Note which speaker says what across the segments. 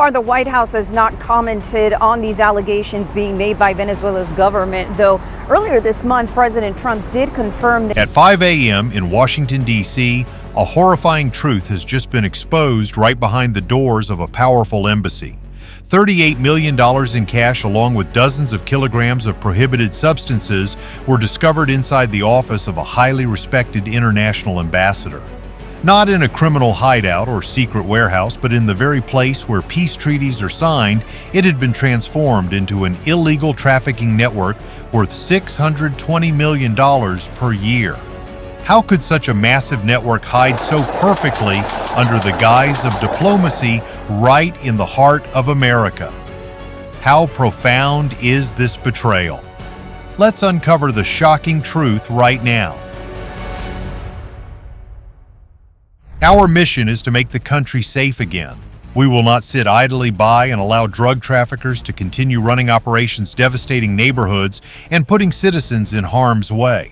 Speaker 1: far, the White House has not commented on these allegations being made by Venezuela's government, though earlier this month, President Trump did confirm that
Speaker 2: at 5 a.m. in Washington, D.C., a horrifying truth has just been exposed right behind the doors of a powerful embassy. $38 million in cash along with dozens of kilograms of prohibited substances were discovered inside the office of a highly respected international ambassador. Not in a criminal hideout or secret warehouse, but in the very place where peace treaties are signed, it had been transformed into an illegal trafficking network worth $620 million per year. How could such a massive network hide so perfectly under the guise of diplomacy right in the heart of America? How profound is this betrayal? Let's uncover the shocking truth right now. Our mission is to make the country safe again. We will not sit idly by and allow drug traffickers to continue running operations devastating neighborhoods and putting citizens in harm's way.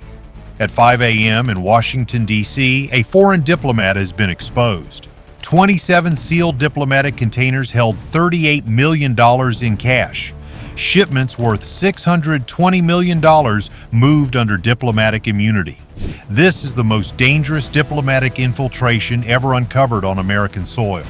Speaker 2: At 5 a.m. in Washington, D.C., a foreign diplomat has been exposed. 27 sealed diplomatic containers held $38 million in cash. Shipments worth $620 million moved under diplomatic immunity. This is the most dangerous diplomatic infiltration ever uncovered on American soil.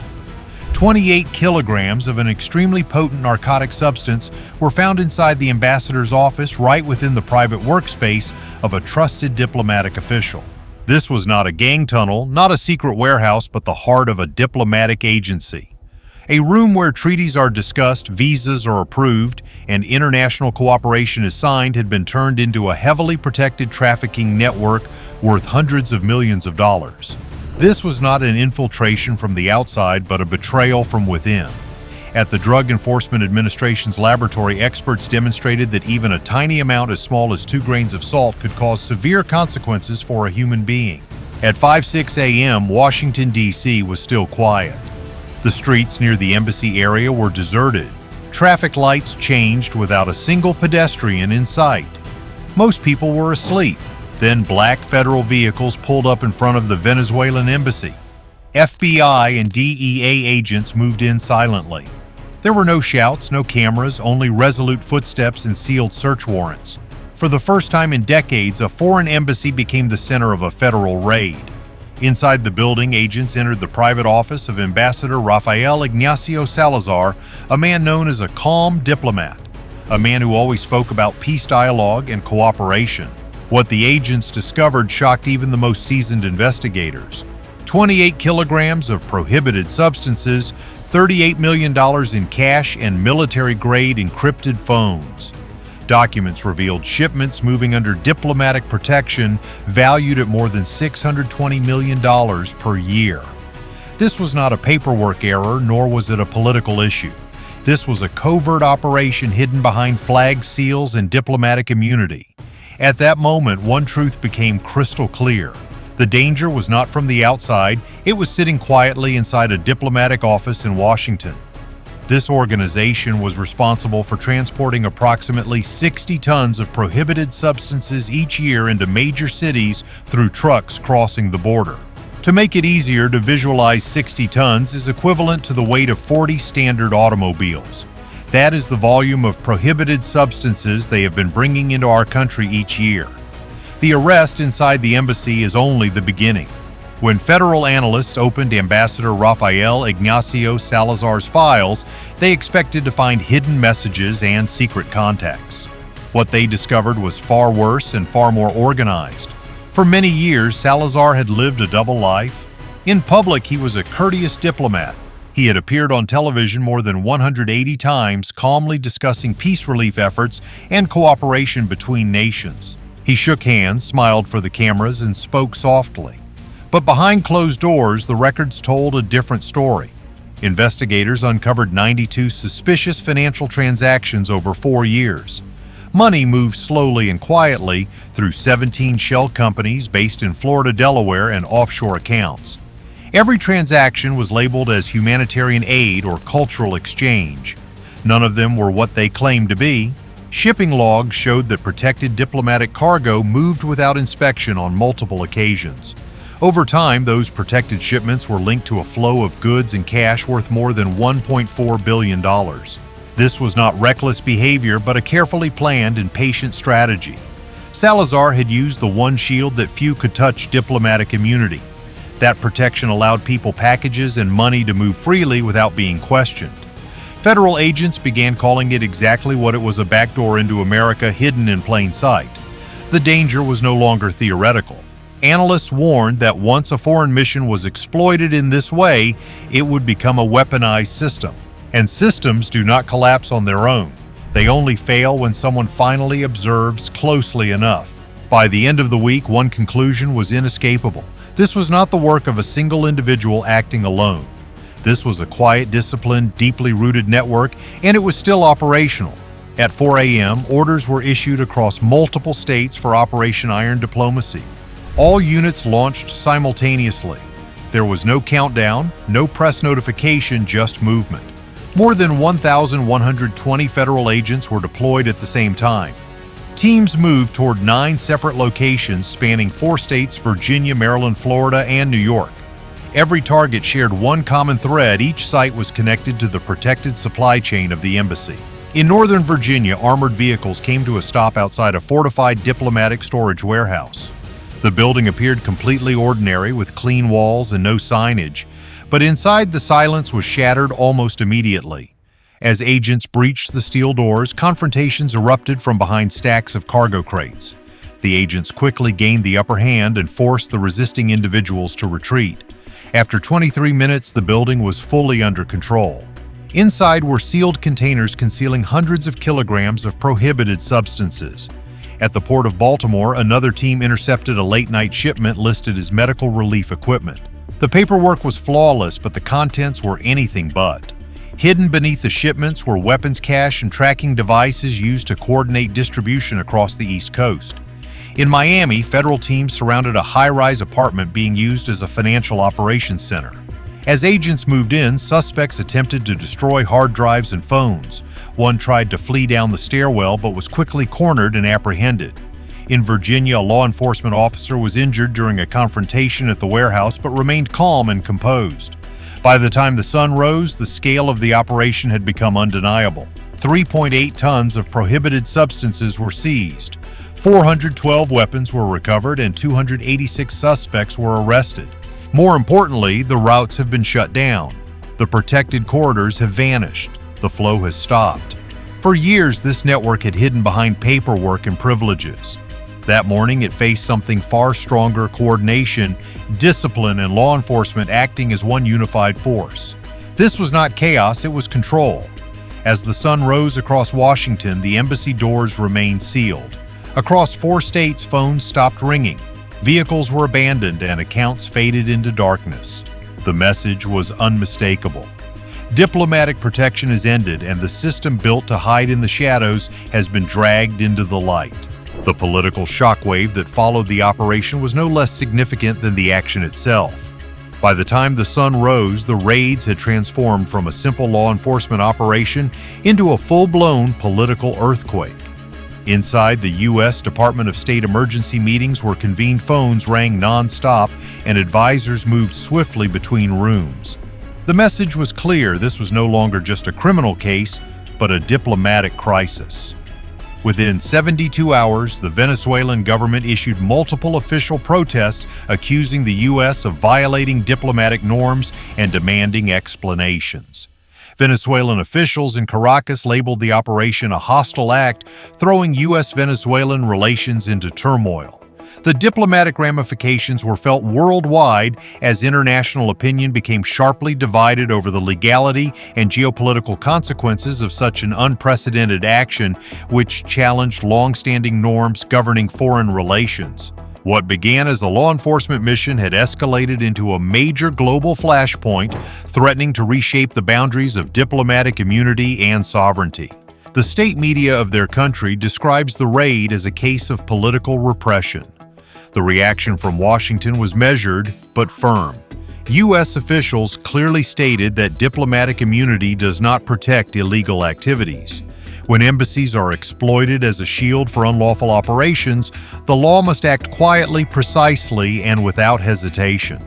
Speaker 2: 28 kilograms of an extremely potent narcotic substance were found inside the ambassador's office right within the private workspace of a trusted diplomatic official. This was not a gang tunnel, not a secret warehouse, but the heart of a diplomatic agency. A room where treaties are discussed, visas are approved, and international cooperation is signed had been turned into a heavily protected trafficking network worth hundreds of millions of dollars. This was not an infiltration from the outside, but a betrayal from within. At the Drug Enforcement Administration's laboratory, experts demonstrated that even a tiny amount as small as 2 grains of salt could cause severe consequences for a human being. At 5:06 a.m., Washington, D.C. was still quiet. The streets near the embassy area were deserted. Traffic lights changed without a single pedestrian in sight. Most people were asleep. Then black federal vehicles pulled up in front of the Venezuelan Embassy. FBI and DEA agents moved in silently. There were no shouts, no cameras, only resolute footsteps and sealed search warrants. For the first time in decades, a foreign embassy became the center of a federal raid. Inside the building, agents entered the private office of Ambassador Rafael Ignacio Salazar, a man known as a calm diplomat, a man who always spoke about peace dialogue and cooperation. What the agents discovered shocked even the most seasoned investigators. 28 kilograms of prohibited substances, $38 million in cash, and military-grade encrypted phones. Documents revealed shipments moving under diplomatic protection valued at more than $620 million per year. This was not a paperwork error, nor was it a political issue. This was a covert operation hidden behind flag seals and diplomatic immunity. At that moment, one truth became crystal clear. The danger was not from the outside, it was sitting quietly inside a diplomatic office in Washington. This organization was responsible for transporting approximately 60 tons of prohibited substances each year into major cities through trucks crossing the border. To make it easier to visualize, 60 tons is equivalent to the weight of 40 standard automobiles. That is the volume of prohibited substances they have been bringing into our country each year. The arrest inside the embassy is only the beginning. When federal analysts opened Ambassador Rafael Ignacio Salazar's files, they expected to find hidden messages and secret contacts. What they discovered was far worse and far more organized. For many years, Salazar had lived a double life. In public, he was a courteous diplomat. He had appeared on television more than 180 times, calmly discussing peace relief efforts and cooperation between nations. He shook hands, smiled for the cameras, and spoke softly. But behind closed doors, the records told a different story. Investigators uncovered 92 suspicious financial transactions over 4 years. Money moved slowly and quietly through 17 shell companies based in Florida, Delaware, and offshore accounts. Every transaction was labeled as humanitarian aid or cultural exchange. None of them were what they claimed to be. Shipping logs showed that protected diplomatic cargo moved without inspection on multiple occasions. Over time, those protected shipments were linked to a flow of goods and cash worth more than $1.4 billion. This was not reckless behavior, but a carefully planned and patient strategy. Salazar had used the one shield that few could touch: diplomatic immunity. That protection allowed people, packages, and money to move freely without being questioned. Federal agents began calling it exactly what it was: a backdoor into America hidden in plain sight. The danger was no longer theoretical. Analysts warned that once a foreign mission was exploited in this way, it would become a weaponized system. And systems do not collapse on their own. They only fail when someone finally observes closely enough. By the end of the week, one conclusion was inescapable. This was not the work of a single individual acting alone. This was a quiet, disciplined, deeply rooted network, and it was still operational. At 4 a.m., orders were issued across multiple states for Operation Iron Diplomacy. All units launched simultaneously. There was no countdown, no press notification, just movement. More than 1,120 federal agents were deployed at the same time. Teams moved toward 9 separate locations spanning 4 states: Virginia, Maryland, Florida, and New York. Every target shared one common thread: each site was connected to the protected supply chain of the embassy. In Northern Virginia, armored vehicles came to a stop outside a fortified diplomatic storage warehouse. The building appeared completely ordinary, with clean walls and no signage, but inside the silence was shattered almost immediately. As agents breached the steel doors, confrontations erupted from behind stacks of cargo crates. The agents quickly gained the upper hand and forced the resisting individuals to retreat. After 23 minutes, the building was fully under control. Inside were sealed containers concealing hundreds of kilograms of prohibited substances. At the port of Baltimore, another team intercepted a late-night shipment listed as medical relief equipment. The paperwork was flawless, but the contents were anything but. Hidden beneath the shipments were weapons cache and tracking devices used to coordinate distribution across the East Coast. In Miami, federal teams surrounded a high-rise apartment being used as a financial operations center. As agents moved in, suspects attempted to destroy hard drives and phones. One tried to flee down the stairwell but was quickly cornered and apprehended. In Virginia, a law enforcement officer was injured during a confrontation at the warehouse but remained calm and composed. By the time the sun rose, the scale of the operation had become undeniable. 3.8 tons of prohibited substances were seized. 412 weapons were recovered and 286 suspects were arrested. More importantly, the routes have been shut down. The protected corridors have vanished. The flow has stopped. For years, this network had hidden behind paperwork and privileges. That morning, it faced something far stronger: coordination, discipline, and law enforcement acting as one unified force. This was not chaos, it was control. As the sun rose across Washington, the embassy doors remained sealed. Across 4 states, phones stopped ringing. Vehicles were abandoned and accounts faded into darkness. The message was unmistakable. Diplomatic protection has ended, and the system built to hide in the shadows has been dragged into the light. The political shockwave that followed the operation was no less significant than the action itself. By the time the sun rose, the raids had transformed from a simple law enforcement operation into a full-blown political earthquake. Inside, the U.S. Department of State emergency meetings were convened, phones rang non-stop, and advisors moved swiftly between rooms. The message was clear: this was no longer just a criminal case, but a diplomatic crisis. Within 72 hours, the Venezuelan government issued multiple official protests accusing the U.S. of violating diplomatic norms and demanding explanations. Venezuelan officials in Caracas labeled the operation a hostile act, throwing U.S.-Venezuelan relations into turmoil. The diplomatic ramifications were felt worldwide as international opinion became sharply divided over the legality and geopolitical consequences of such an unprecedented action, which challenged long-standing norms governing foreign relations. What began as a law enforcement mission had escalated into a major global flashpoint, threatening to reshape the boundaries of diplomatic immunity and sovereignty. The state media of their country describes the raid as a case of political repression. The reaction from Washington was measured but firm. U.S. officials clearly stated that diplomatic immunity does not protect illegal activities. When embassies are exploited as a shield for unlawful operations, the law must act quietly, precisely, and without hesitation.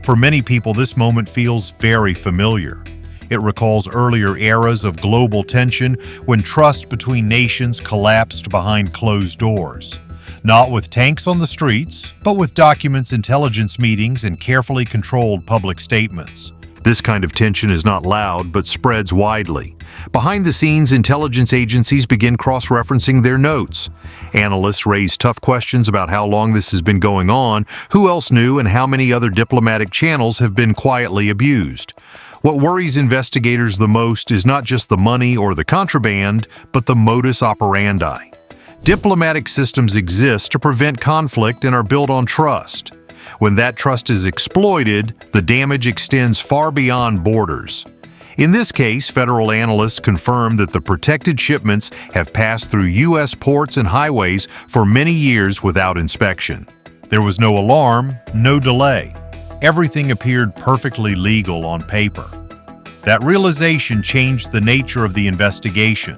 Speaker 2: For many people, this moment feels very familiar. It recalls earlier eras of global tension when trust between nations collapsed behind closed doors. Not with tanks on the streets, but with documents, intelligence meetings, and carefully controlled public statements. This kind of tension is not loud, but spreads widely. Behind the scenes, intelligence agencies begin cross-referencing their notes. Analysts raise tough questions about how long this has been going on, who else knew, and how many other diplomatic channels have been quietly abused. What worries investigators the most is not just the money or the contraband, but the modus operandi. Diplomatic systems exist to prevent conflict and are built on trust. When that trust is exploited, the damage extends far beyond borders. In this case, federal analysts confirm that the protected shipments have passed through U.S. ports and highways for many years without inspection. There was no alarm, no delay. Everything appeared perfectly legal on paper. That realization changed the nature of the investigation.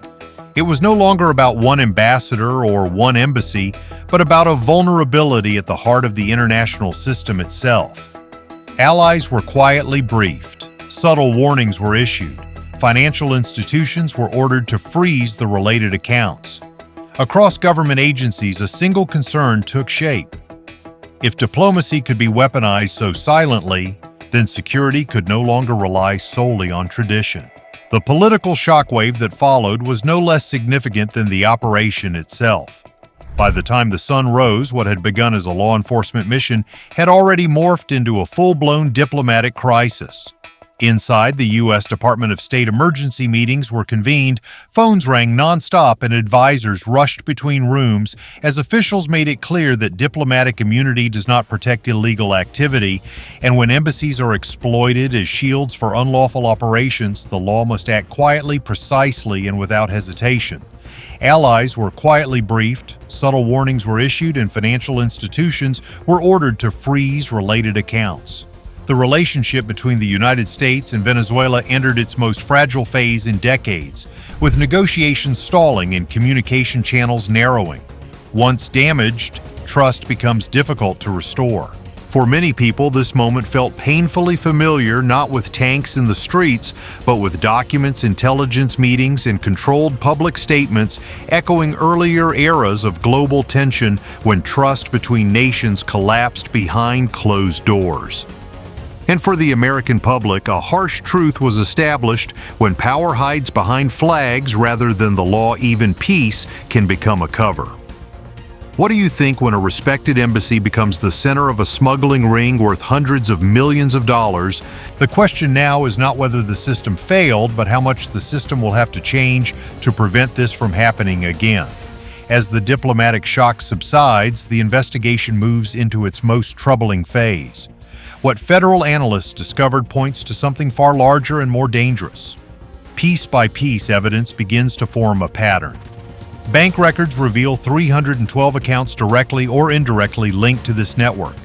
Speaker 2: It was no longer about one ambassador or one embassy, but about a vulnerability at the heart of the international system itself. Allies were quietly briefed. Subtle warnings were issued. Financial institutions were ordered to freeze the related accounts. Across government agencies, a single concern took shape. If diplomacy could be weaponized so silently, then security could no longer rely solely on tradition. The political shockwave that followed was no less significant than the operation itself. By the time the sun rose, what had begun as a law enforcement mission had already morphed into a full-blown diplomatic crisis. Inside, the U.S. Department of State emergency meetings were convened, phones rang nonstop, and advisors rushed between rooms as officials made it clear that diplomatic immunity does not protect illegal activity, and when embassies are exploited as shields for unlawful operations, the law must act quietly, precisely, and without hesitation. Allies were quietly briefed, subtle warnings were issued, and financial institutions were ordered to freeze related accounts. The relationship between the United States and Venezuela entered its most fragile phase in decades, with negotiations stalling and communication channels narrowing. Once damaged, trust becomes difficult to restore. For many people, this moment felt painfully familiar, not with tanks in the streets, but with documents, intelligence meetings, and controlled public statements echoing earlier eras of global tension when trust between nations collapsed behind closed doors. And for the American public, a harsh truth was established: when power hides behind flags rather than the law, even peace can become a cover. What do you think when a respected embassy becomes the center of a smuggling ring worth hundreds of millions of dollars? The question now is not whether the system failed, but how much the system will have to change to prevent this from happening again. As the diplomatic shock subsides, the investigation moves into its most troubling phase. What federal analysts discovered points to something far larger and more dangerous. Piece by piece, evidence begins to form a pattern. Bank records reveal 312 accounts directly or indirectly linked to this network.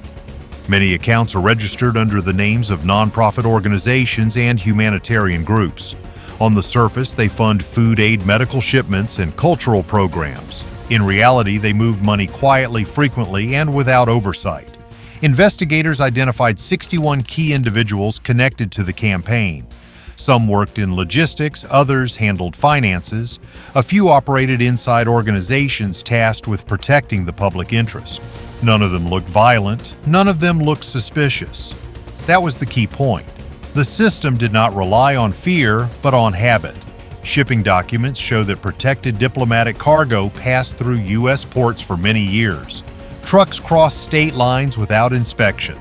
Speaker 2: Many accounts are registered under the names of nonprofit organizations and humanitarian groups. On the surface, they fund food aid, medical shipments, and cultural programs. In reality, they move money quietly, frequently, and without oversight. Investigators identified 61 key individuals connected to the campaign. Some worked in logistics, others handled finances. A few operated inside organizations tasked with protecting the public interest. None of them looked violent, none of them looked suspicious. That was the key point. The system did not rely on fear, but on habit. Shipping documents show that protected diplomatic cargo passed through U.S. ports for many years. Trucks crossed state lines without inspection.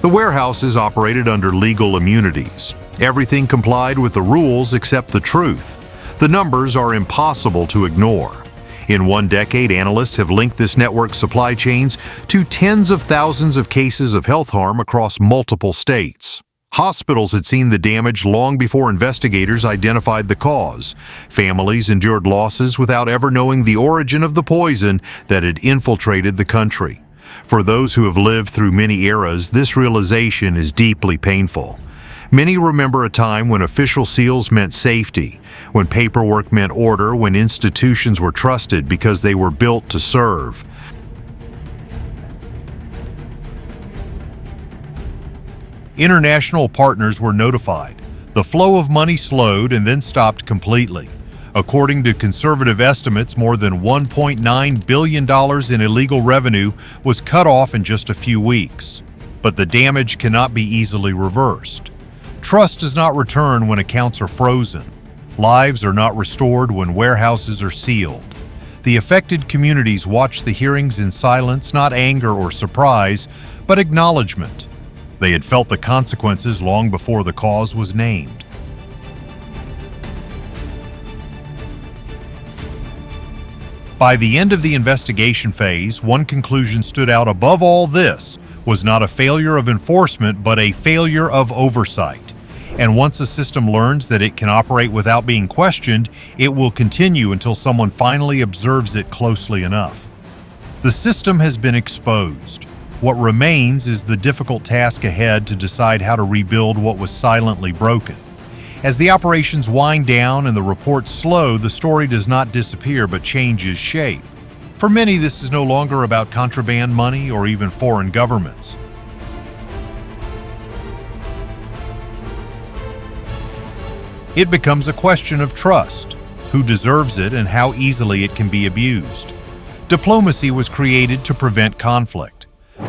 Speaker 2: The warehouses operated under legal immunities. Everything complied with the rules except the truth. The numbers are impossible to ignore. In one decade, analysts have linked this network's supply chains to tens of thousands of cases of health harm across multiple states. Hospitals had seen the damage long before investigators identified the cause. Families endured losses without ever knowing the origin of the poison that had infiltrated the country. For those who have lived through many eras, this realization is deeply painful. Many remember a time when official seals meant safety, when paperwork meant order, when institutions were trusted because they were built to serve. International partners were notified. The flow of money slowed and then stopped completely. According to conservative estimates, more than $1.9 billion in illegal revenue was cut off in just a few weeks. But the damage cannot be easily reversed. Trust does not return when accounts are frozen. Lives are not restored when warehouses are sealed. The affected communities watched the hearings in silence, not anger or surprise, but acknowledgement. They had felt the consequences long before the cause was named. By the end of the investigation phase, one conclusion stood out above all: this was not a failure of enforcement, but a failure of oversight. And once a system learns that it can operate without being questioned, it will continue until someone finally observes it closely enough. The system has been exposed. What remains is the difficult task ahead to decide how to rebuild what was silently broken. As the operations wind down and the reports slow, the story does not disappear but changes shape. For many, this is no longer about contraband money or even foreign governments. It becomes a question of trust, who deserves it and how easily it can be abused. Diplomacy was created to prevent conflict.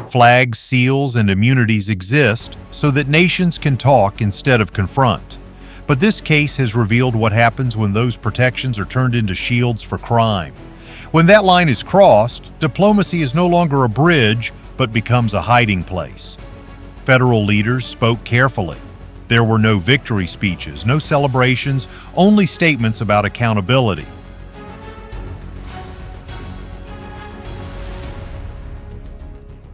Speaker 2: Flags, seals, and immunities exist so that nations can talk instead of confront. But this case has revealed what happens when those protections are turned into shields for crime. When that line is crossed, diplomacy is no longer a bridge, but becomes a hiding place. Federal leaders spoke carefully. There were no victory speeches, no celebrations, only statements about accountability.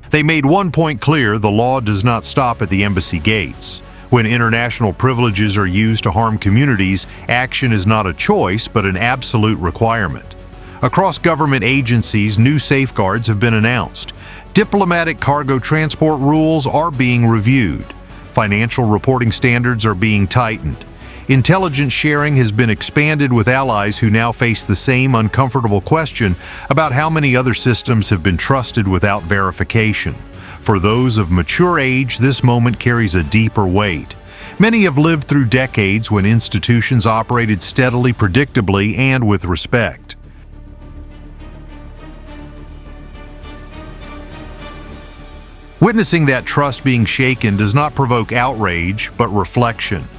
Speaker 2: They made one point clear: the law does not stop at the embassy gates. When international privileges are used to harm communities, action is not a choice, but an absolute requirement. Across government agencies, new safeguards have been announced. Diplomatic cargo transport rules are being reviewed. Financial reporting standards are being tightened. Intelligence sharing has been expanded with allies who now face the same uncomfortable question about how many other systems have been trusted without verification. For those of mature age, this moment carries a deeper weight. Many have lived through decades when institutions operated steadily, predictably, and with respect. Witnessing that trust being shaken does not provoke outrage, but reflection.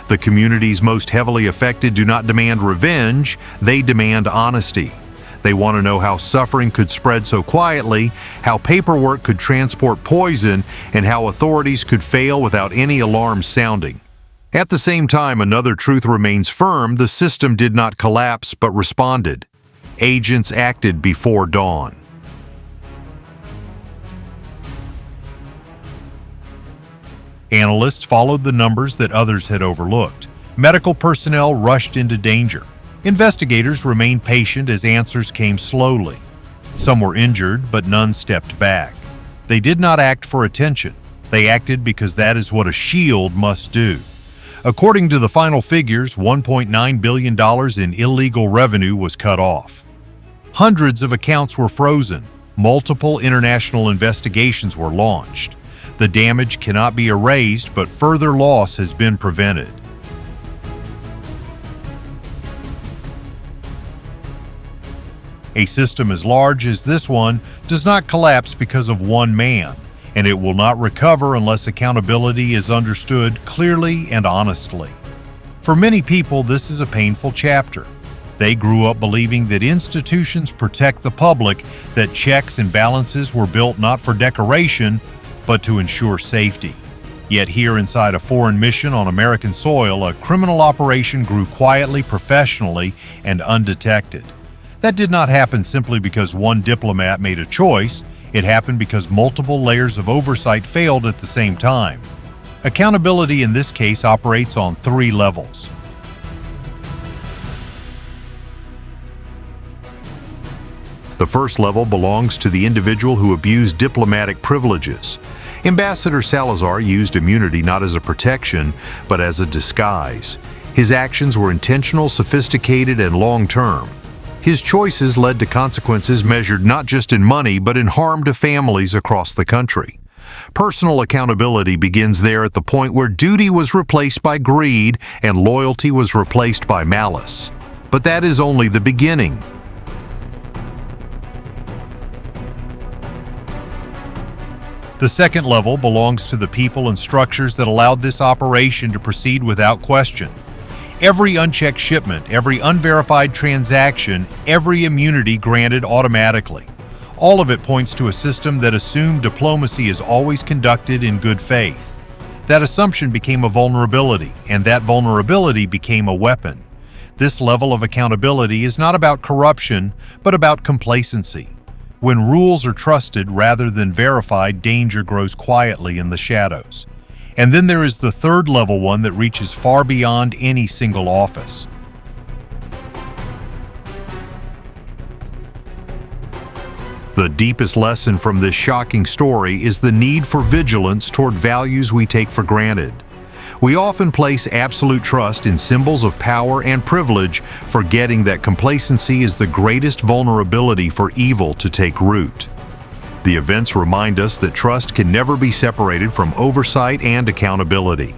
Speaker 2: The communities most heavily affected do not demand revenge, they demand honesty. They want to know how suffering could spread so quietly, how paperwork could transport poison, and how authorities could fail without any alarms sounding. At the same time, another truth remains firm: the system did not collapse but responded. Agents acted before dawn. Analysts followed the numbers that others had overlooked. Medical personnel rushed into danger. Investigators remained patient as answers came slowly. Some were injured, but none stepped back. They did not act for attention. They acted because that is what a shield must do. According to the final figures, $1.9 billion in illegal revenue was cut off. Hundreds of accounts were frozen. Multiple international investigations were launched. The damage cannot be erased, but further loss has been prevented. A system as large as this one does not collapse because of one man, and it will not recover unless accountability is understood clearly and honestly. For many people, this is a painful chapter. They grew up believing that institutions protect the public, that checks and balances were built not for decoration, but to ensure safety. Yet here inside a foreign mission on American soil, a criminal operation grew quietly, professionally, and undetected. That did not happen simply because one diplomat made a choice. It happened because multiple layers of oversight failed at the same time. Accountability in this case operates on 3 levels. The first level belongs to the individual who abused diplomatic privileges. Ambassador Salazar used immunity not as a protection, but as a disguise. His actions were intentional, sophisticated, and long-term. His choices led to consequences measured not just in money, but in harm to families across the country. Personal accountability begins there at the point where duty was replaced by greed and loyalty was replaced by malice. But that is only the beginning. The second level belongs to the people and structures that allowed this operation to proceed without question. Every unchecked shipment, every unverified transaction, every immunity granted automatically. All of it points to a system that assumed diplomacy is always conducted in good faith. That assumption became a vulnerability, and that vulnerability became a weapon. This level of accountability is not about corruption, but about complacency. When rules are trusted rather than verified, danger grows quietly in the shadows. And then there is the third level one that reaches far beyond any single office. The deepest lesson from this shocking story is the need for vigilance toward values we take for granted. We often place absolute trust in symbols of power and privilege, forgetting that complacency is the greatest vulnerability for evil to take root. The events remind us that trust can never be separated from oversight and accountability.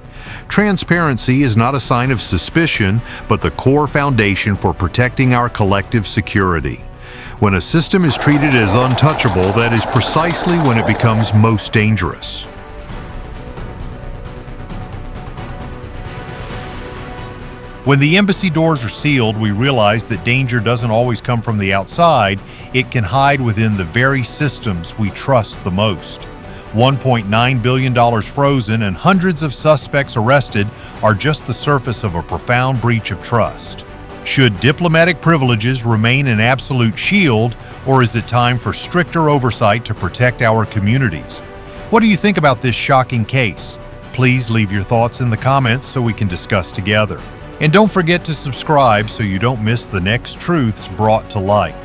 Speaker 2: Transparency is not a sign of suspicion, but the core foundation for protecting our collective security. When a system is treated as untouchable, that is precisely when it becomes most dangerous. When the embassy doors are sealed, we realize that danger doesn't always come from the outside. It can hide within the very systems we trust the most. $1.9 billion frozen and hundreds of suspects arrested are just the surface of a profound breach of trust. Should diplomatic privileges remain an absolute shield, or is it time for stricter oversight to protect our communities? What do you think about this shocking case? Please leave your thoughts in the comments so we can discuss together. And don't forget to subscribe so you don't miss the next truths brought to light.